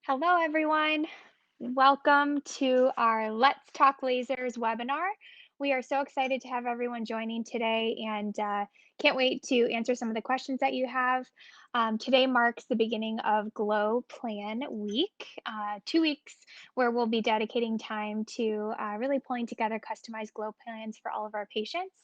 Hello, everyone. Welcome to our Let's Talk Lasers webinar. We are so excited to have everyone joining today and can't wait to answer some of the questions that you have. Today marks the beginning of Glow Plan Week, 2 weeks where we'll be dedicating time to really pulling together customized glow plans for all of our patients.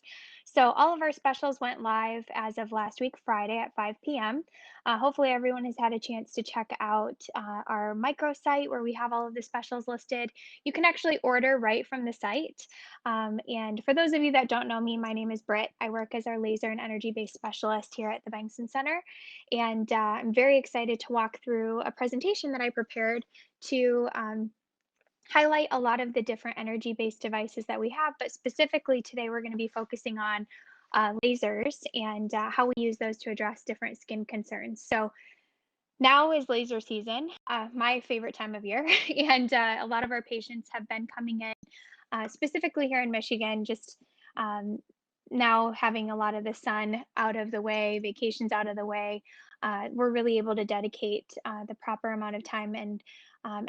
So all of our specials went live as of last week, Friday at 5 p.m. Hopefully everyone has had a chance to check out our microsite where we have all of the specials listed. You can actually order right from the site. And for those of you that don't know me, my name is Brit. I work as our laser and energy-based specialist here at the Bengtson Center. And I'm very excited to walk through a presentation that I prepared to highlight a lot of the different energy-based devices that we have, but specifically today we're going to be focusing on lasers and how we use those to address different skin concerns. So now is laser season, my favorite time of year, and a lot of our patients have been coming in, specifically here in Michigan, just um, now having a lot of the sun out of the way, vacations out of the way. We're really able to dedicate the proper amount of time and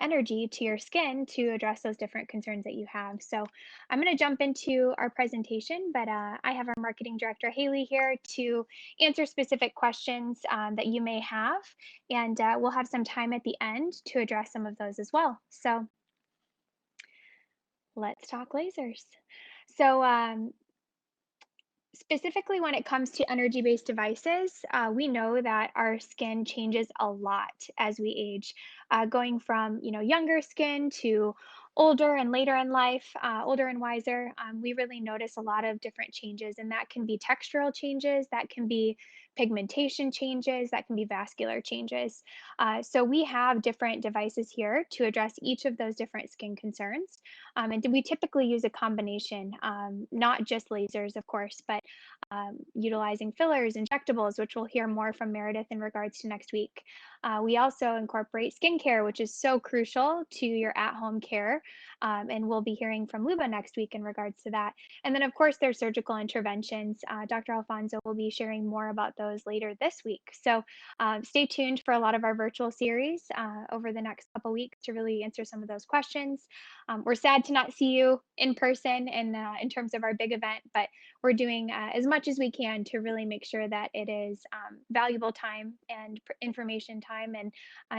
energy to your skin to address those different concerns that you have. So I'm going to jump into our presentation, but I have our marketing director, Haley, here to answer specific questions that you may have. And we'll have some time at the end to address some of those as well. So let's talk lasers. So specifically when it comes to energy-based devices, we know that our skin changes a lot as we age, going from younger skin to older and later in life, older and wiser. We really notice a lot of different changes, and that can be textural changes, that can be pigmentation changes, that can be vascular changes. So we have different devices here to address each of those different skin concerns. And we typically use a combination, not just lasers, of course, but utilizing fillers, injectables, which we'll hear more from Meredith in regards to next week. We also incorporate skincare, which is so crucial to your at-home care. And we'll be hearing from Luba next week in regards to that. And then, of course, there's surgical interventions. Dr. Alfonso will be sharing more about those later this week. So stay tuned for a lot of our virtual series over the next couple weeks to really answer some of those questions. We're sad to not see you in person and in terms of our big event, but we're doing as much as we can to really make sure that it is valuable time and information time, and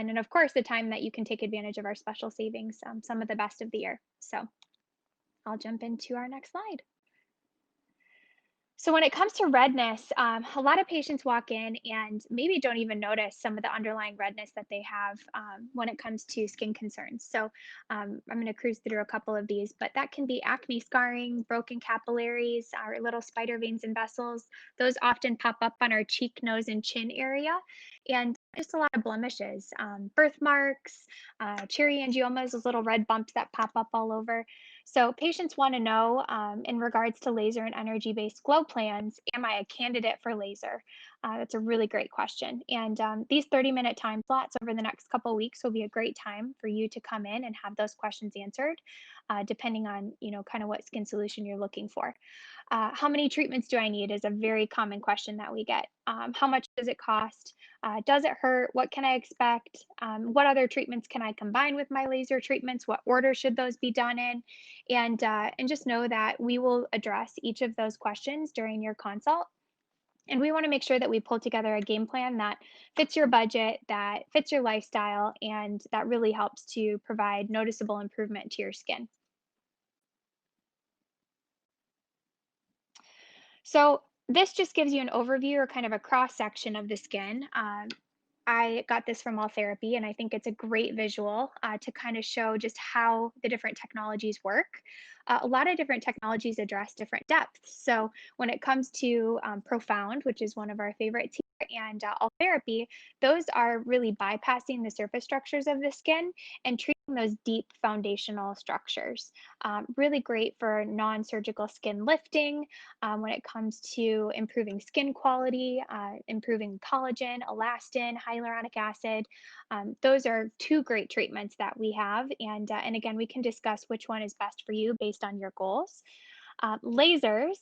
then of course the time that you can take advantage of our special savings, some of the best of the year. So I'll jump into our next slide. So when it comes to redness, a lot of patients walk in and maybe don't even notice some of the underlying redness that they have when it comes to skin concerns. So I'm going to cruise through a couple of these, but that can be acne scarring, broken capillaries, our little spider veins and vessels. Those often pop up on our cheek, nose, and chin area, and just a lot of blemishes, birthmarks, cherry angiomas, those little red bumps that pop up all over. So patients want to know, in regards to laser and energy-based glow plans, am I a candidate for laser? That's a really great question. And these 30-minute time slots over the next couple of weeks will be a great time for you to come in and have those questions answered, depending on, kind of what skin solution you're looking for. How many treatments do I need is a very common question that we get. How much does it cost? Does it hurt? What can I expect? What other treatments can I combine with my laser treatments? What order should those be done in? And just know that we will address each of those questions during your consult. And we want to make sure that we pull together a game plan that fits your budget, that fits your lifestyle, and that really helps to provide noticeable improvement to your skin. So this just gives you an overview or kind of a cross section of the skin. I got this from All Therapy, and I think it's a great visual to kind of show just how the different technologies work. A lot of different technologies address different depths. So when it comes to Profound, which is one of our favorites here, and All Therapy, those are really bypassing the surface structures of the skin and treating those deep foundational structures. Really great for non-surgical skin lifting, when it comes to improving skin quality, improving collagen, elastin, hyaluronic acid. Those are two great treatments that we have. And again, we can discuss which one is best for you based on your goals. Lasers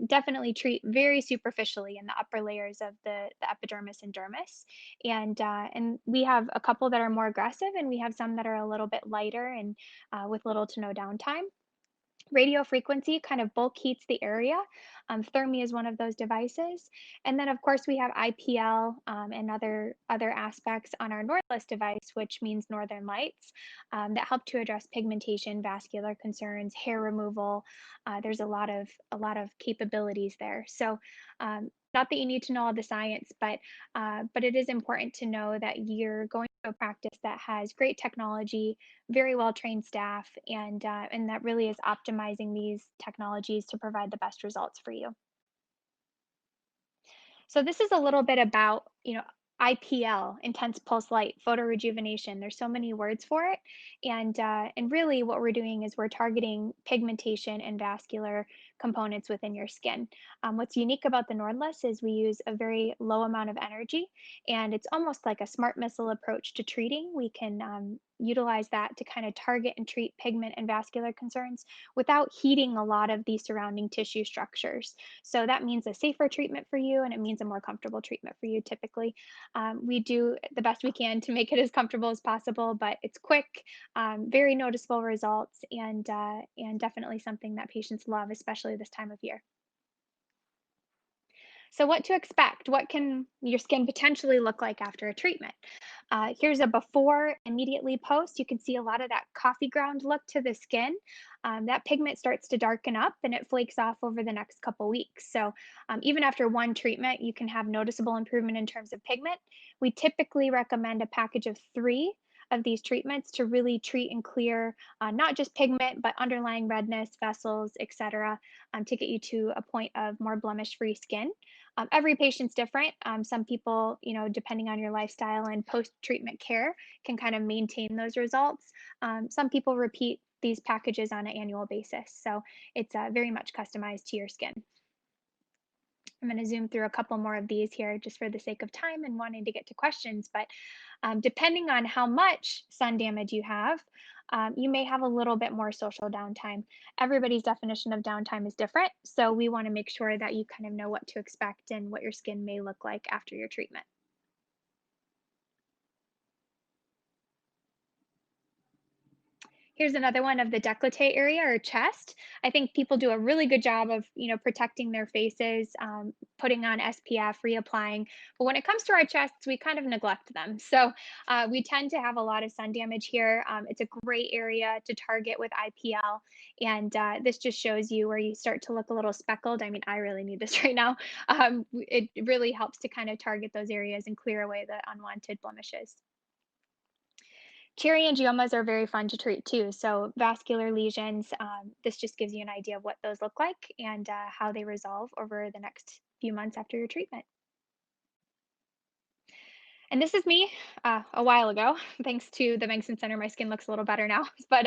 definitely treat very superficially in the upper layers of the epidermis and dermis, and we have a couple that are more aggressive, and we have some that are a little bit lighter and with little to no downtime. Radio frequency kind of bulk heats the area. Thermi is one of those devices. And then, of course, we have IPL and other aspects on our Nordless device, which means Northern Lights, that help to address pigmentation, vascular concerns, hair removal. There's a lot of capabilities there. So, not that you need to know all the science, but it is important to know that you're going to a practice that has great technology, very well trained staff, and that really is optimizing these technologies to provide the best results for you. So this is a little bit about, IPL, intense pulse light, photorejuvenation. There's so many words for it, and really what we're doing is we're targeting pigmentation and vascular components within your skin. What's unique about the Nordless is we use a very low amount of energy, and it's almost like a smart missile approach to treating. We can utilize that to kind of target and treat pigment and vascular concerns without heating a lot of the surrounding tissue structures. So that means a safer treatment for you, and it means a more comfortable treatment for you typically. We do the best we can to make it as comfortable as possible, but it's quick, very noticeable results, and definitely something that patients love, especially this time of year. So, what to expect? What can your skin potentially look like after a treatment? Here's a before immediately post. You can see a lot of that coffee ground look to the skin. That pigment starts to darken up and it flakes off over the next couple weeks. So, even after one treatment, you can have noticeable improvement in terms of pigment. We typically recommend a package of three of these treatments to really treat and clear not just pigment, but underlying redness, vessels, etc., to get you to a point of more blemish free skin. Every patient's different. Some people, depending on your lifestyle and post treatment care, can kind of maintain those results. Some people repeat these packages on an annual basis. So it's very much customized to your skin. I'm going to zoom through a couple more of these here just for the sake of time and wanting to get to questions. But depending on how much sun damage you have, you may have a little bit more social downtime. Everybody's definition of downtime is different. So we want to make sure that you kind of know what to expect and what your skin may look like after your treatment. Here's another one of the décolleté area or chest. I think people do a really good job of, protecting their faces, putting on SPF, reapplying. But when it comes to our chests, we kind of neglect them. So we tend to have a lot of sun damage here. It's a great area to target with IPL. And this just shows you where you start to look a little speckled. I mean, I really need this right now. It really helps to kind of target those areas and clear away the unwanted blemishes. Cherry angiomas are very fun to treat too. So vascular lesions, this just gives you an idea of what those look like and how they resolve over the next few months after your treatment. And this is me a while ago. Thanks to the Bengtson Center, my skin looks a little better now. But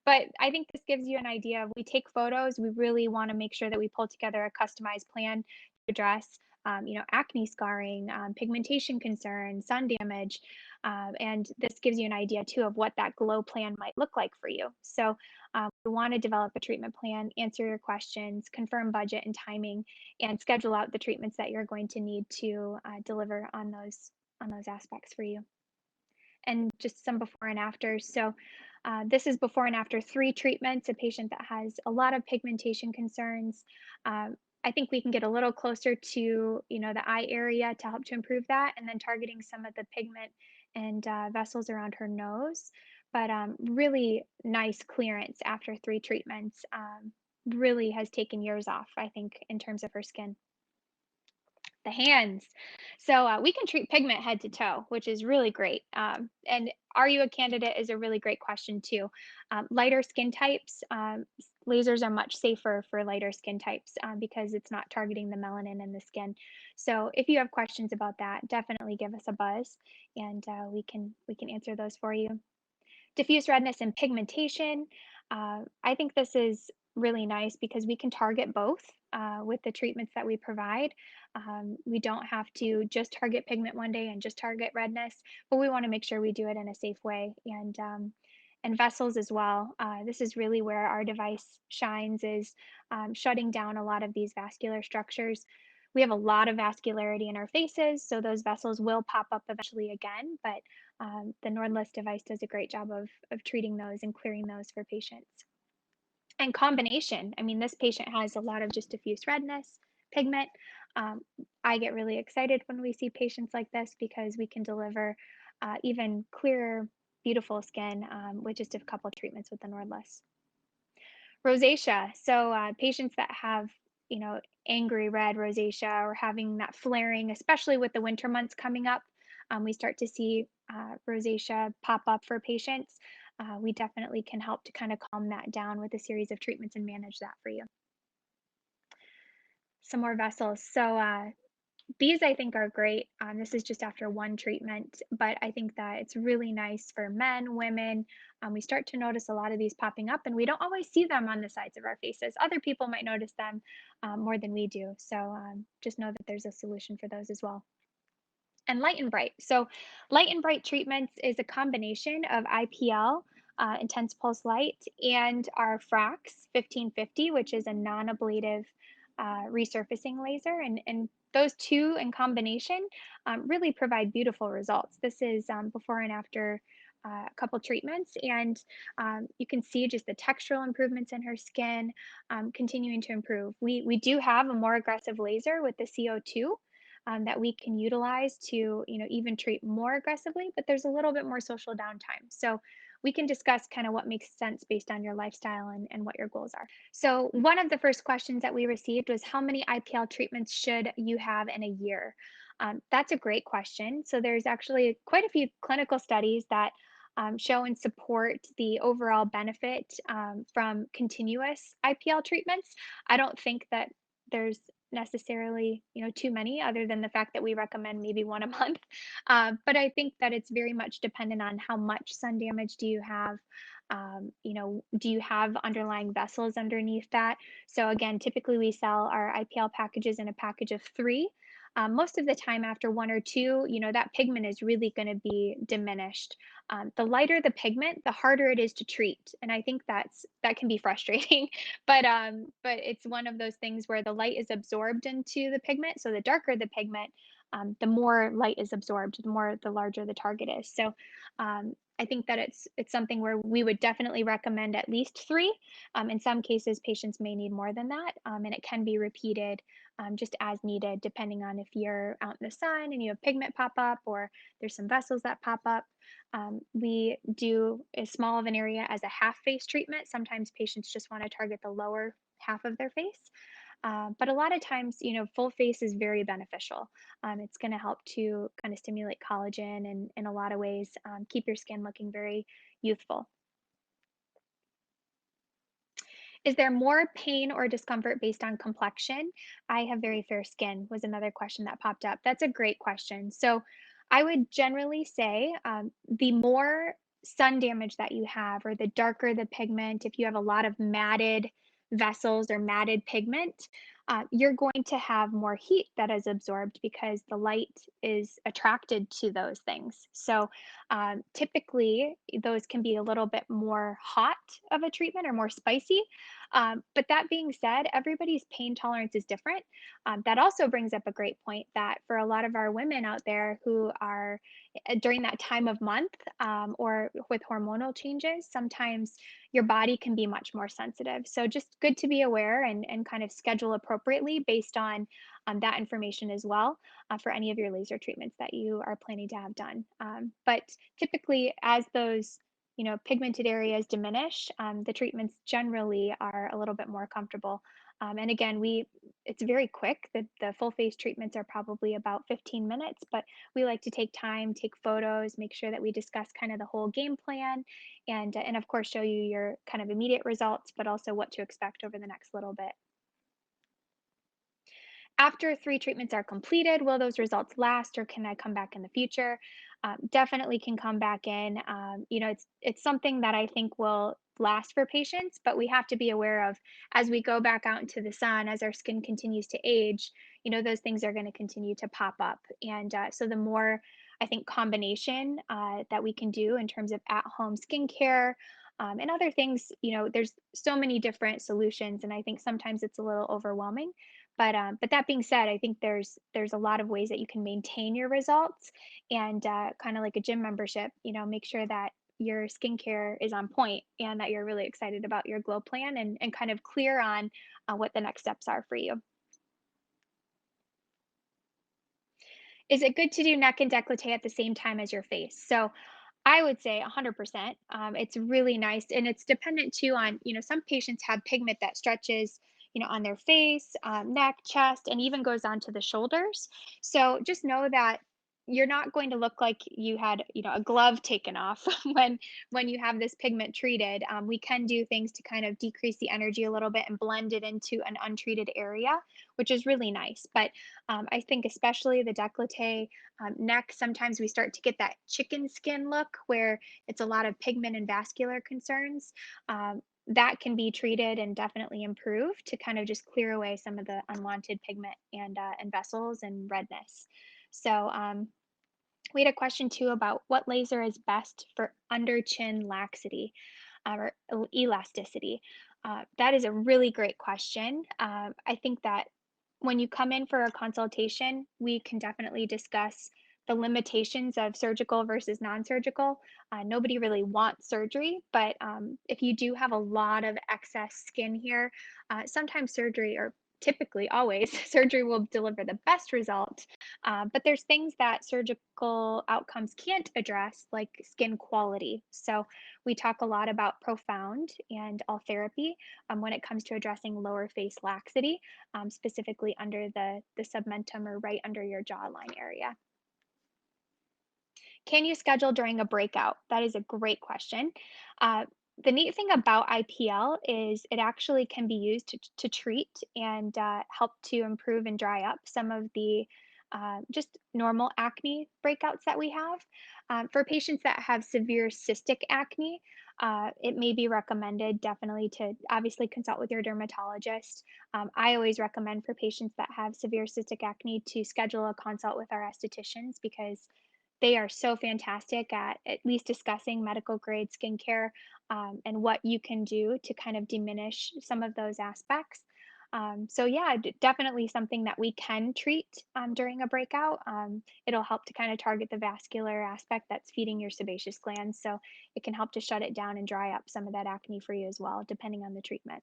I think this gives you an idea of we take photos. We really want to make sure that we pull together a customized plan to address, acne scarring, pigmentation concerns, sun damage, and this gives you an idea too of what that glow plan might look like for you. So we want to develop a treatment plan, answer your questions, confirm budget and timing, and schedule out the treatments that you're going to need to deliver on those aspects for you, and just some before and after. So this is before and after three treatments, a patient that has a lot of pigmentation concerns. I think we can get a little closer to, the eye area to help to improve that, and then targeting some of the pigment and vessels around her nose. But really nice clearance after three treatments. Really has taken years off, I think, in terms of her skin. The hands. So we can treat pigment head to toe, which is really great. And are you a candidate is a really great question too. Lighter skin types, lasers are much safer for lighter skin types because it's not targeting the melanin in the skin. So if you have questions about that, definitely give us a buzz, and we can answer those for you. Diffuse redness and pigmentation. I think this is really nice because we can target both with the treatments that we provide. We don't have to just target pigment one day and just target redness, but we want to make sure we do it in a safe way. and vessels as well. This is really where our device shines, is shutting down a lot of these vascular structures. We have a lot of vascularity in our faces, so those vessels will pop up eventually again, but the Nordless device does a great job of treating those and clearing those for patients. And combination, I mean, this patient has a lot of just diffuse redness, pigment. Um, I get really excited when we see patients like this because we can deliver even clearer, beautiful skin with just a couple treatments with the Nordless. Rosacea. So patients that have, angry red rosacea or having that flaring, especially with the winter months coming up, we start to see rosacea pop up for patients. We definitely can help to kind of calm that down with a series of treatments and manage that for you. Some more vessels. So these I think are great. This is just after one treatment, but I think that it's really nice for men, women. We start to notice a lot of these popping up, and we don't always see them on the sides of our faces. Other people might notice them more than we do. So just know that there's a solution for those as well. And light and bright. So, light and bright treatments is a combination of IPL, intense pulse light, and our FRAX 1550, which is a non ablative resurfacing laser. And those two in combination really provide beautiful results. This is before and after a couple treatments, and you can see just the textural improvements in her skin continuing to improve. We do have a more aggressive laser with the CO2 that we can utilize to, even treat more aggressively, but there's a little bit more social downtime. So we can discuss kind of what makes sense based on your lifestyle and what your goals are. So one of the first questions that we received was, how many IPL treatments should you have in a year? That's a great question. So there's actually quite a few clinical studies that show and support the overall benefit from continuous IPL treatments. I don't think that there's necessarily, too many, other than the fact that we recommend maybe one a month. But I think that it's very much dependent on how much sun damage do you have. Do you have underlying vessels underneath that? So again, typically we sell our IPL packages in a package of three. Most of the time after one or two, that pigment is really going to be diminished. The lighter the pigment, the harder it is to treat. And I think that can be frustrating. But it's one of those things where the light is absorbed into the pigment. So the darker the pigment, the more light is absorbed, the larger the target is. So I think that it's something where we would definitely recommend at least three. In some cases, patients may need more than that, and it can be repeated just as needed, depending on if you're out in the sun and you have pigment pop up, or there's some vessels that pop up. We do as small of an area as a half face treatment. Sometimes patients just want to target the lower half of their face. But a lot of times, full face is very beneficial. It's going to help to kind of stimulate collagen and in a lot of ways keep your skin looking very youthful. Is there more pain or discomfort based on complexion? I have very fair skin, was another question that popped up. That's a great question. So I would generally say the more sun damage that you have, or the darker the pigment, if you have a lot of matted vessels or matted pigment, you're going to have more heat that is absorbed because the light is attracted to those things. So typically, those can be a little bit more hot of a treatment or more spicy. But that being said, everybody's pain tolerance is different. That also brings up a great point that for a lot of our women out there who are during that time of month or with hormonal changes, sometimes your body can be much more sensitive. So just good to be aware and kind of schedule appropriately based on that information as well for any of your laser treatments that you are planning to have done. But typically, as those pigmented areas diminish, the treatments generally are a little bit more comfortable. And again, it's very quick. The full face treatments are probably about 15 minutes, but we like to take time, take photos, make sure that we discuss kind of the whole game plan, and of course show you your kind of immediate results, but also what to expect over the next little bit. After three treatments are completed, will those results last, or can I come back in the future? Definitely can come back in. It's something that I think will last for patients, but we have to be aware of as we go back out into the sun, as our skin continues to age, those things are going to continue to pop up. And so the more I think, combination that we can do in terms of at-home skincare and other things. There's so many different solutions, and I think sometimes it's a little overwhelming. But that being said, I think there's a lot of ways that you can maintain your results, and kind of like a gym membership. Make sure that your skincare is on point and that you're really excited about your glow plan, and kind of clear on what the next steps are for you. Is it good to do neck and décolleté at the same time as your face? So I would say 100%. It's really nice, and it's dependent too on, some patients have pigment that stretches, on their face, neck, chest, and even goes onto the shoulders. So just know that you're not going to look like you had, a glove taken off when you have this pigment treated. We can do things to kind of decrease the energy a little bit and blend it into an untreated area, which is really nice. But I think especially the décolleté, neck, sometimes we start to get that chicken skin look where it's a lot of pigment and vascular concerns. That can be treated and definitely improved to kind of just clear away some of the unwanted pigment and vessels and redness. So we had a question too about what laser is best for under chin laxity or elasticity. That is a really great question. I think that when you come in for a consultation, we can definitely discuss the limitations of surgical versus non-surgical. Nobody really wants surgery, but if you do have a lot of excess skin here, sometimes surgery, or typically always surgery, will deliver the best result. But there's things that surgical outcomes can't address, like skin quality. So we talk a lot about profound and all therapy when it comes to addressing lower face laxity, specifically under the submentum or right under your jawline area. Can you schedule during a breakout? That is a great question. Uh, the neat thing about IPL is it actually can be used to treat and help to improve and dry up some of the just normal acne breakouts that we have. For patients that have severe cystic acne, it may be recommended definitely to obviously consult with your dermatologist. I always recommend for patients that have severe cystic acne to schedule a consult with our estheticians because they are so fantastic at least discussing medical grade skincare, and what you can do to kind of diminish some of those aspects. So yeah, definitely something that we can treat during a breakout. It'll help to kind of target the vascular aspect that's feeding your sebaceous glands. So it can help to shut it down and dry up some of that acne for you as well, depending on the treatment.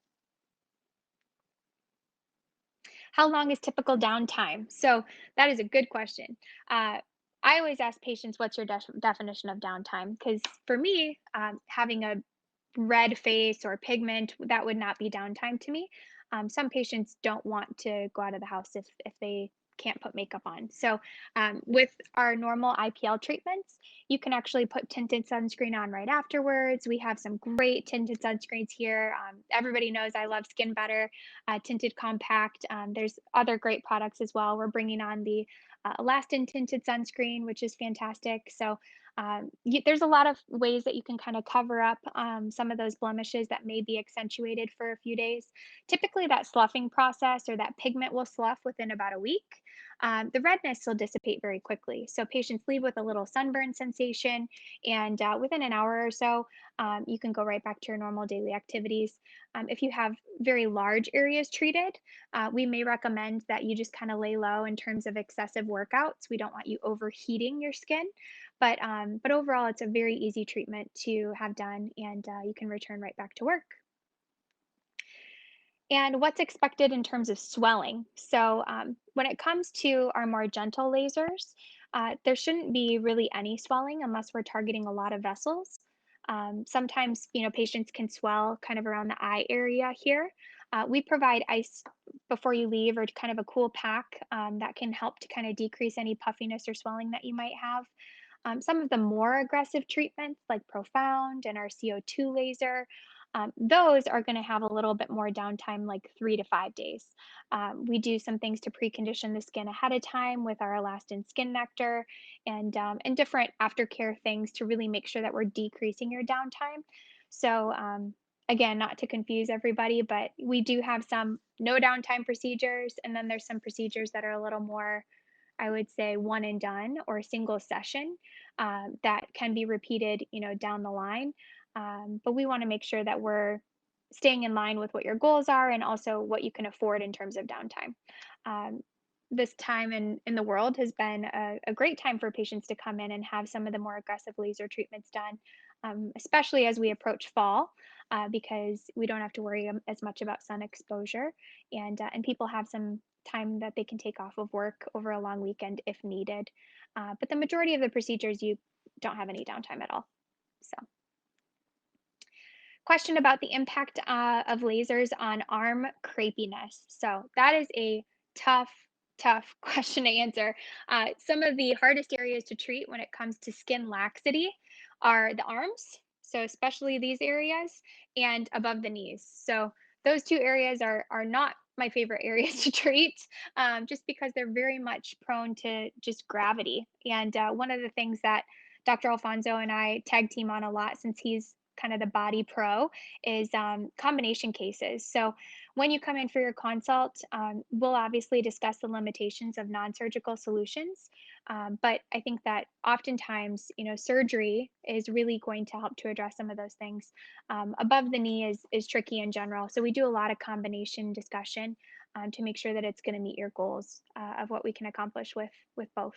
How long is typical downtime? So that is a good question. Uh, I always ask patients, what's your definition of downtime? Because for me, having a red face or pigment, that would not be downtime to me. Some patients don't want to go out of the house if they can't put makeup on. So, with our normal IPL treatments, you can actually put tinted sunscreen on right afterwards. We have some great tinted sunscreens here. Everybody knows I love Skin Better Tinted Compact. There's other great products as well. We're bringing on the Elastin tinted sunscreen, which is fantastic. So, there's a lot of ways that you can kind of cover up some of those blemishes that may be accentuated for a few days. Typically, that sloughing process or that pigment will slough within about a week. The redness will dissipate very quickly. So, patients leave with a little sunburn sensation, and within an hour or so, you can go right back to your normal daily activities. If you have very large areas treated, we may recommend that you just kind of lay low in terms of excessive workouts. We don't want you overheating your skin, but overall, it's a very easy treatment to have done, and you can return right back to work. And what's expected in terms of swelling? So, when it comes to our more gentle lasers, there shouldn't be really any swelling unless we're targeting a lot of vessels. Sometimes, patients can swell kind of around the eye area here. We provide ice before you leave, or kind of a cool pack that can help to kind of decrease any puffiness or swelling that you might have. Some of the more aggressive treatments, like Profound and our CO2 laser, those are going to have a little bit more downtime, like 3 to 5 days. We do some things to precondition the skin ahead of time with our Elastin Skin Nectar and different aftercare things to really make sure that we're decreasing your downtime. So, again, not to confuse everybody, but we do have some no downtime procedures, and then there's some procedures that are a little more I would say, one and done or a single session that can be repeated, down the line. But we want to make sure that we're staying in line with what your goals are and also what you can afford in terms of downtime. Um, this time in the world has been a great time for patients to come in and have some of the more aggressive laser treatments done, especially as we approach fall, because we don't have to worry as much about sun exposure, and people have some time that they can take off of work over a long weekend if needed. But the majority of the procedures, you don't have any downtime at all. So, question about the impact of lasers on arm crepiness. So that is a tough, tough question to answer. Some of the hardest areas to treat when it comes to skin laxity are the arms, so especially these areas, and above the knees. So those two areas are not my favorite areas to treat, just because they're very much prone to just gravity. And one of the things that Dr. Alfonso and I tag team on a lot, since he's kind of the body pro, is combination cases. So when you come in for your consult, we'll obviously discuss the limitations of non-surgical solutions. But I think that oftentimes, surgery is really going to help to address some of those things. Above the knee is tricky in general. So we do a lot of combination discussion to make sure that it's going to meet your goals of what we can accomplish with both.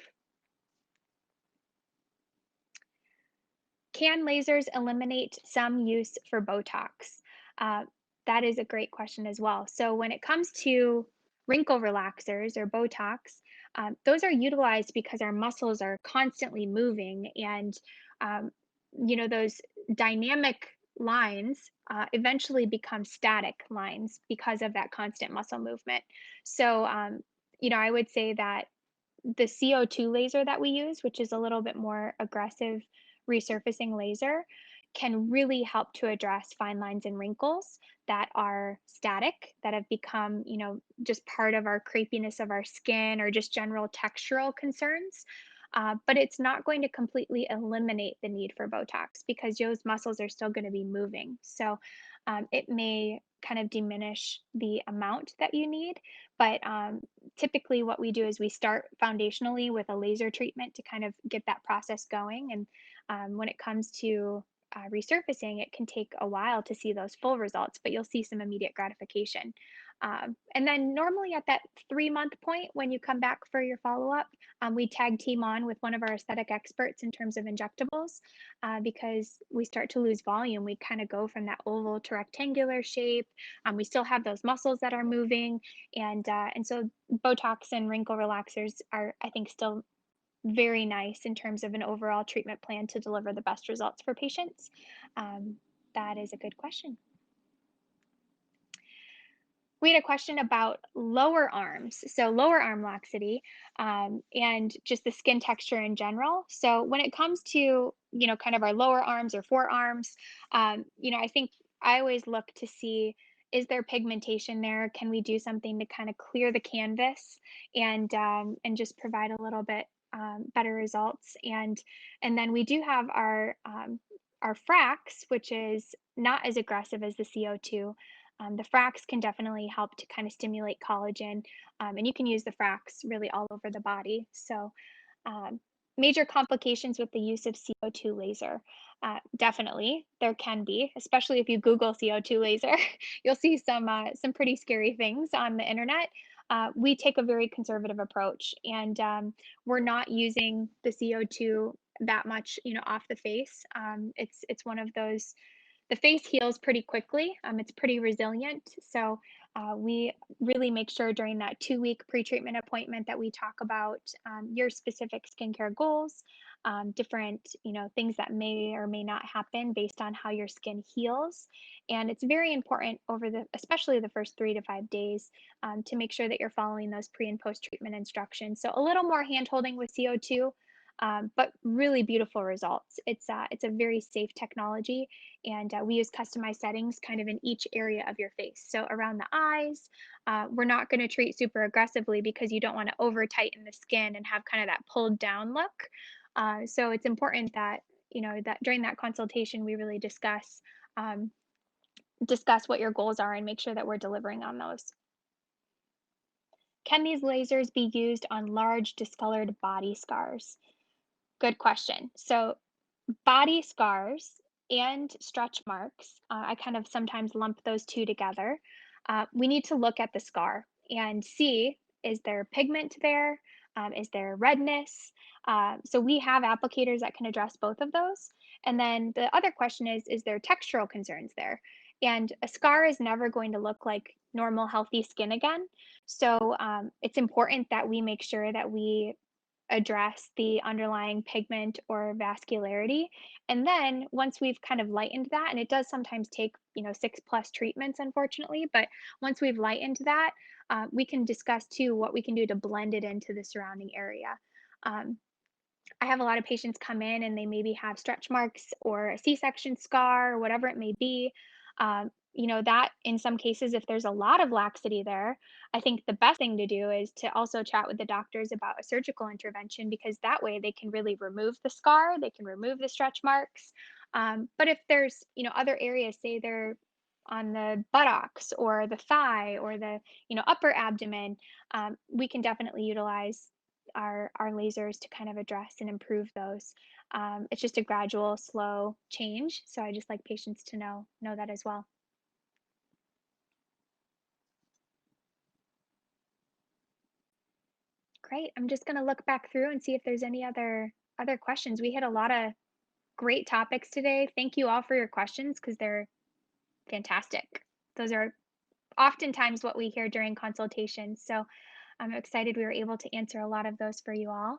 Can lasers eliminate some use for Botox? Uh, that is a great question as well. So, when it comes to wrinkle relaxers or Botox, those are utilized because our muscles are constantly moving, and um, those dynamic lines eventually become static lines because of that constant muscle movement. So, I would say that the CO2 laser that we use, which is a little bit more aggressive resurfacing laser, can really help to address fine lines and wrinkles that are static, that have become, just part of our crepiness of our skin or just general textural concerns. But it's not going to completely eliminate the need for Botox because those muscles are still going to be moving. So it may kind of diminish the amount that you need, but typically what we do is we start foundationally with a laser treatment to kind of get that process going. And when it comes to resurfacing, it can take a while to see those full results, but you'll see some immediate gratification. And then normally at that 3 month point, when you come back for your follow up, we tag team on with one of our aesthetic experts in terms of injectables, because we start to lose volume. We kind of go from that oval to rectangular shape. We still have those muscles that are moving, and so Botox and wrinkle relaxers are, I think, still very nice in terms of an overall treatment plan to deliver the best results for patients. Um, that is a good question. We had a question about lower arms, so lower arm laxity, and just the skin texture in general. So when it comes to, kind of our lower arms or forearms, I think I always look to see, is there pigmentation there? Can we do something to kind of clear the canvas and just provide a little bit better results? And then we do have our fracs, which is not as aggressive as the CO2. The fracs can definitely help to kind of stimulate collagen, and you can use the fracs really all over the body. So, um, major complications with the use of CO2 laser. Definitely, there can be, especially if you Google CO2 laser, you'll see some pretty scary things on the internet. We take a very conservative approach, and we're not using the CO2 that much, off the face. It's one of those, the face heals pretty quickly. It's pretty resilient. So we really make sure during that 2 week pre-treatment appointment that we talk about your specific skincare goals, different things that may or may not happen based on how your skin heals. And it's very important over the, especially the first 3 to 5 days, to make sure that you're following those pre and post treatment instructions. So a little more hand holding with CO2. But really beautiful results. It's a very safe technology, and we use customized settings kind of in each area of your face. So around the eyes, we're not going to treat super aggressively because you don't want to over tighten the skin and have kind of that pulled down look. So it's important that that during that consultation we really um, discuss what your goals are and make sure that we're delivering on those. Can these lasers be used on large discolored body scars? Good question. So, body scars and stretch marks, I kind of sometimes lump those two together. We need to look at the scar and see, is there pigment there? Is there redness? So we have applicators that can address both of those. And then the other question is there textural concerns there? And a scar is never going to look like normal, healthy skin again. So it's important that we make sure that we address the underlying pigment or vascularity. And then once we've kind of lightened that, and it does sometimes take, 6+ treatments, unfortunately, but once we've lightened that, we can discuss too what we can do to blend it into the surrounding area. Um, I have a lot of patients come in and they maybe have stretch marks or a C-section scar, or whatever it may be. That in some cases, if there's a lot of laxity there, I think the best thing to do is to also chat with the doctors about a surgical intervention because that way they can really remove the scar, they can remove the stretch marks. But if there's, other areas, say they're on the buttocks or the thigh or the, upper abdomen, we can definitely utilize our lasers to kind of address and improve those. It's just a gradual, slow change. So I just like patients to know that as well. Great. I'm just gonna look back through and see if there's any other questions. We hit a lot of great topics today. Thank you all for your questions because they're fantastic. Those are oftentimes what we hear during consultations. So I'm excited we were able to answer a lot of those for you all.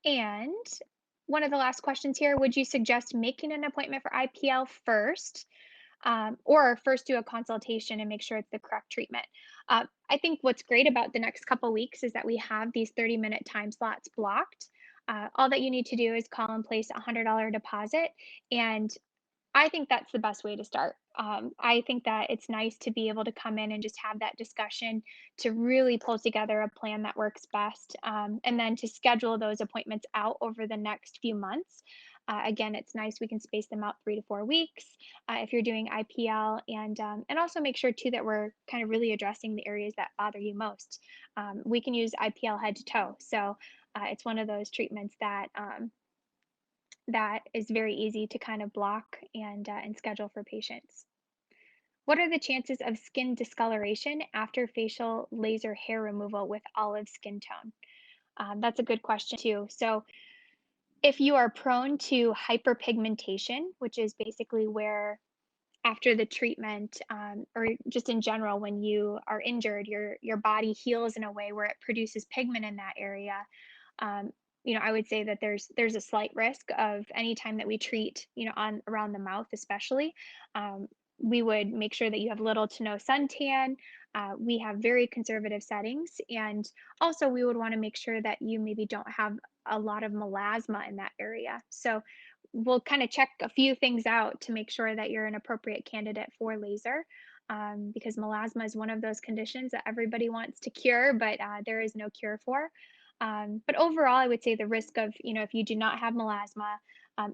And one of the last questions here, would you suggest making an appointment for IPL first, or first do a consultation and make sure it's the correct treatment? I think what's great about the next couple weeks is that we have these 30-minute time slots blocked. All that you need to do is call and place a $100 deposit, and I think that's the best way to start. I think that it's nice to be able to come in and just have that discussion to really pull together a plan that works best, and then to schedule those appointments out over the next few months. Again, it's nice we can space them out 3 to 4 weeks if you're doing IPL, and also make sure too that we're kind of really addressing the areas that bother you most. We can use IPL head to toe, so it's one of those treatments that is very easy to kind of block and schedule for patients. What are the chances of skin discoloration after facial laser hair removal with olive skin tone? That's a good question too. So, if you are prone to hyperpigmentation, which is basically where after the treatment, or just in general, when you are injured, your body heals in a way where it produces pigment in that area. um, I would say that there's a slight risk of any time that we treat, on around the mouth, especially. Um, we would make sure that you have little to no suntan. We have very conservative settings, and also we would want to make sure that you maybe don't have a lot of melasma in that area. So we'll kind of check a few things out to make sure that you're an appropriate candidate for laser. Because melasma is one of those conditions that everybody wants to cure, but there is no cure for. But overall, I would say the risk of, if you do not have melasma,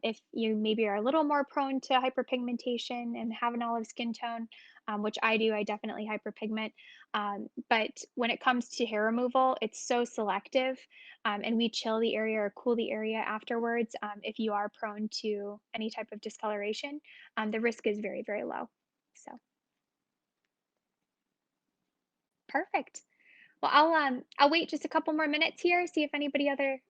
if you maybe are a little more prone to hyperpigmentation and have an olive skin tone, which I do, I definitely hyperpigment. But when it comes to hair removal, it's so selective, and we chill the area or cool the area afterwards. If you are prone to any type of discoloration, the risk is very, very low. So perfect. Well, I'll wait just a couple more minutes here, see if anybody other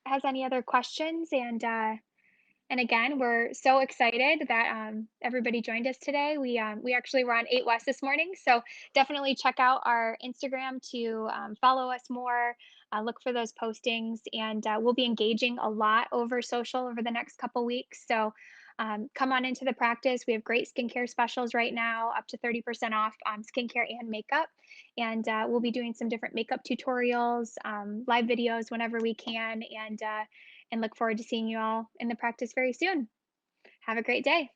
has any other questions. And again, we're so excited that everybody joined us today. We actually were on 8 West this morning, so definitely check out our Instagram to follow us more, look for those postings, and we'll be engaging a lot over social over the next couple weeks. So come on into the practice. We have great skincare specials right now, up to 30% off on skincare and makeup. And we'll be doing some different makeup tutorials, live videos whenever we can, and look forward to seeing you all in the practice very soon. Have a great day.